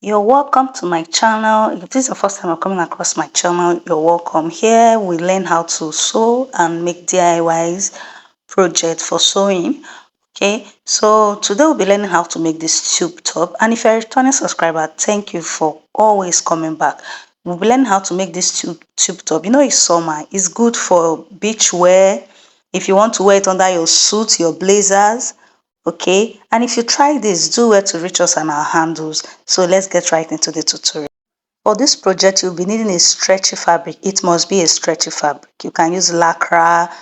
You're welcome to my channel. If this is the first time you're coming across my channel, you're welcome. Here we learn how to sew and make DIYs project for sewing. Okay, so today we'll be learning how to make this tube top, and if you're a returning subscriber, thank you for always coming back. We'll be learning how to make this tube top. You know, it's summer, it's good for beach wear. If you want to wear it under your suit, your blazers, okay. And if you try this, do well to reach us on our handles. So let's get right into the tutorial. For this project, you'll be needing a stretchy fabric. It must be a stretchy fabric. You can use lycra,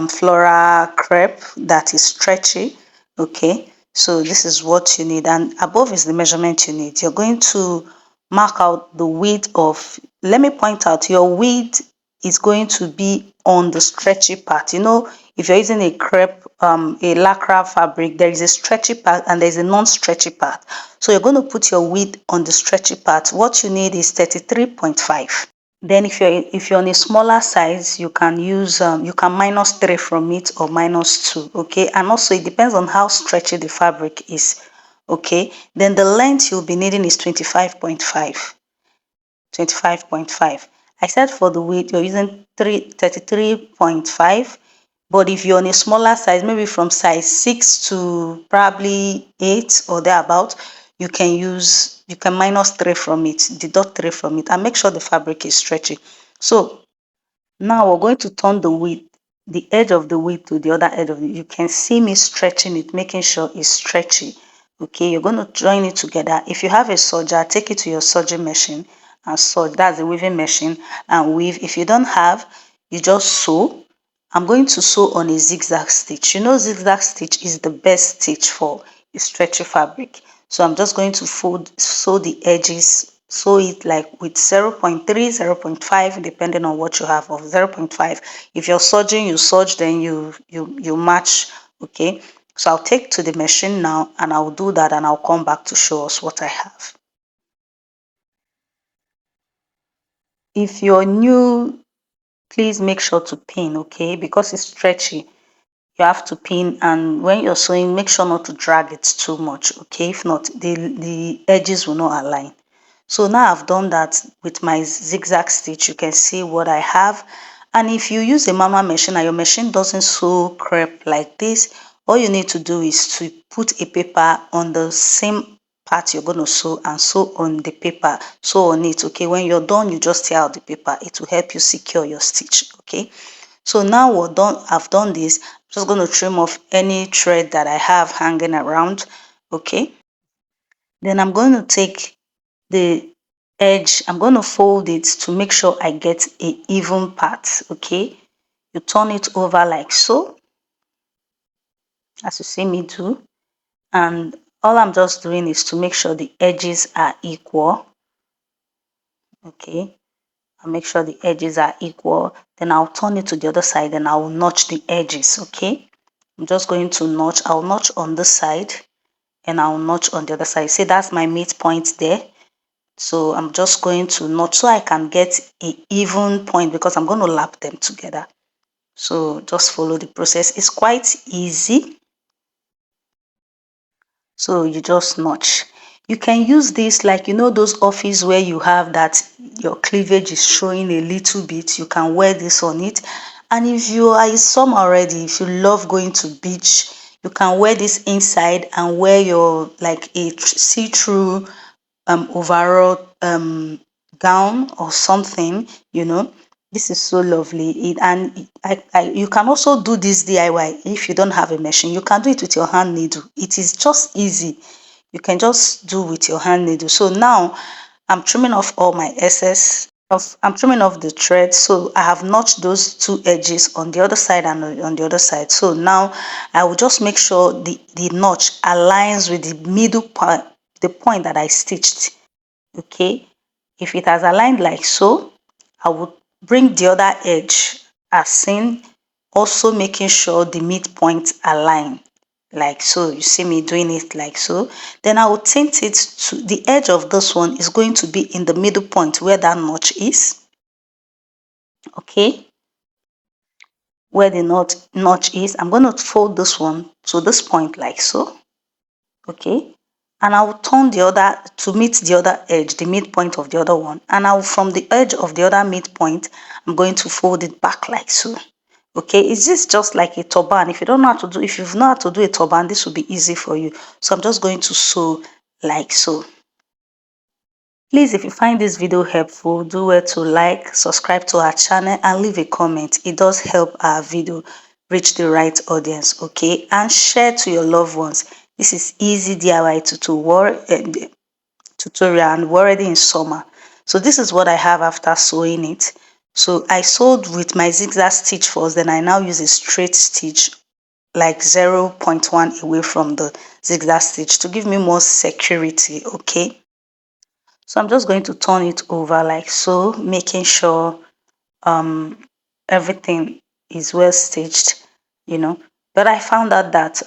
floral crepe that is stretchy. Okay, so this is what you need, and above is the measurement you need. You're going to mark out the width of, let me point out, your width is going to be on the stretchy part. You know, if you're using a crepe, a lycra fabric, there is a stretchy part and there's a non-stretchy part. So you're going to put your width on the stretchy part. What you need is 33.5. Then if you're on a smaller size, you can use you can -3 from it or -2. Okay, and also it depends on how stretchy the fabric is. Okay, then the length you'll be needing is 25.5. 25.5. I said for the width you're using 33.5, but if you're on a smaller size, maybe from size 6 to probably 8 or thereabout, you can -3 from it, deduct 3 from it, and make sure the fabric is stretchy. So now we're going to turn the edge of the width to the other edge of it. You can see me stretching it, making sure it's stretchy. Okay, you're going to join it together. If you have a serger, take it to your serging machine and serge. That's the weaving machine, and weave. If you don't have, you just sew. I'm going to sew on a zigzag stitch. You know, zigzag stitch is the best stitch for a stretchy fabric. So I'm just going to sew the edges, sew it like with 0.3, 0.5, depending on what you have, of 0.5. If you're serging, you serge, then you match. Okay, so I'll take to the machine now and I'll do that, and I'll come back to show us what I have. If you're new, please make sure to pin, okay, because it's stretchy. You have to pin, and when you're sewing, make sure not to drag it too much, okay? If not, the edges will not align. So now I've done that with my zigzag stitch. You can see what I have. And if you use a manual machine and your machine doesn't sew crepe like this, all you need to do is to put a paper on the same part you're going to sew and sew on the paper, sew on it. Okay, when you're done, you just tear out the paper. It will help you secure your stitch. Okay, so now we're done. I've done this. I'm just going to trim off any thread that I have hanging around. Okay, then I'm going to take the edge, I'm going to fold it to make sure I get a even part. Okay, you turn it over like so, as you see me do, and all I'm just doing is to make sure the edges are equal. Okay, I'll make sure the edges are equal, then I'll turn it to the other side and I'll notch the edges. Okay, I'm just going to notch. I'll notch on this side and I'll notch on the other side. See, that's my midpoint there. So I'm just going to notch so I can get an even point, because I'm going to lap them together. So just follow the process. It's quite easy. So you just notch. You can use this like, you know, those office where you have that your cleavage is showing a little bit. You can wear this on it. And if you are in summer already, if you love going to beach, you can wear this inside and wear your like a see-through overall gown or something. You know, this is so lovely. You can also do this DIY. If you don't have a machine, you can do it with your hand needle. It is just easy. You can just do with your hand needle. So now I'm trimming off all my excess. I'm trimming off the thread. So I have notched those two edges on the other side and on the other side. So now I will just make sure the notch aligns with the middle part, the point that I stitched. Okay, if it has aligned like so, I would bring the other edge as seen, also making sure the midpoint align like so. You see me doing it like so. Then I will tint it to the edge of this one is going to be in the middle point where that notch is. Okay, where the notch is, I'm going to fold this one to this point like so. Okay, and I will turn the other to meet the other edge, the midpoint of the other one. And I will, from the edge of the other midpoint, I'm going to fold it back like so. Okay, is this just like a turban? If you don't know how to do, if you've know how to do a turban, this will be easy for you. So I'm just going to sew like so. Please, if you find this video helpful, do well to like, subscribe to our channel, and leave a comment. It does help our video reach the right audience, okay? And share to your loved ones. This is easy DIY tutorial, and we're already in summer. So this is what I have after sewing it. So I sewed with my zigzag stitch first, then I now use a straight stitch like 0.1 away from the zigzag stitch to give me more security, okay? So I'm just going to turn it over like so, making sure um everything is well stitched, you know. But I found out that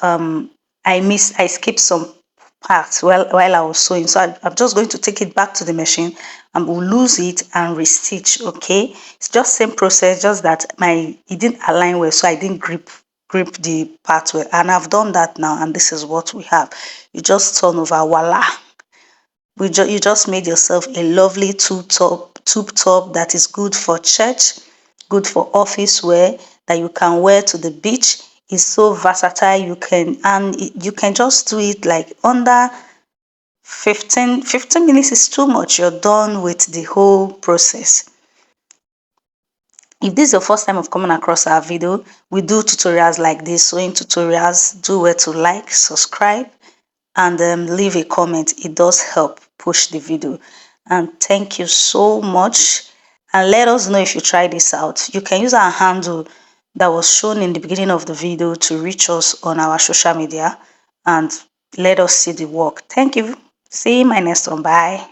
I skipped some parts while I was sewing. So I'm just going to take it back to the machine and we'll lose it and restitch, okay? It's just same process, just that it didn't align well, so I didn't grip the part well. And I've done that now, and this is what we have. You just turn over, voila. You just made yourself a lovely tube top that is good for church, good for office wear, that you can wear to the beach. It's so versatile. You can just do it like under 15 minutes is too much. You're done with the whole process. If this is your first time of coming across our video, we do tutorials like this, sewing tutorials. Do well to like, subscribe, and leave a comment. It does help push the video. And thank you so much. And let us know if you try this out. You can use our handle that was shown in the beginning of the video to reach us on our social media and let us see the work. Thank you. See you in my next one. Bye.